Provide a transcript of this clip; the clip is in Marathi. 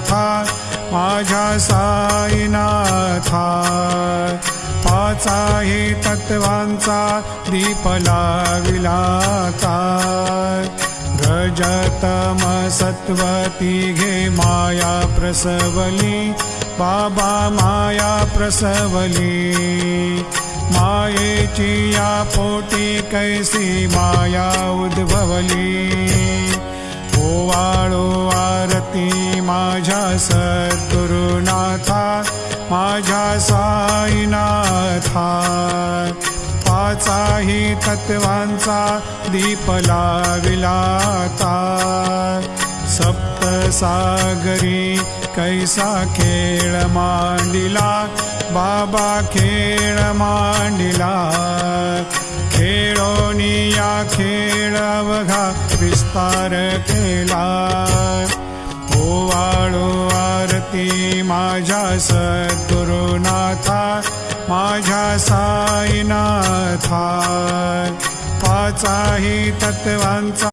सद्गुरुनाथा माझ्या साईनाथा पाचाही तत्वांचा दीप लाविला काय रजतम सत्वती घे माया प्रसवली बाबा माया प्रसवली मायेची या पोटी कैसी माया उद्भवली ओवाळो आरती माझ्या सद्गुरुनाथा माझ्या साईनाथा पाचाही तत्वांचा दीप लाविला काय सप्तसागरी कैसा खेळ मांडिला बाबा खेळ मांडिला खेळोनी या खेळ अवघा विस्तार केला ओवाळो आरती माझ्या सद्गुरुनाथा माझ्या साईनाथा पाचाही तत्वांचा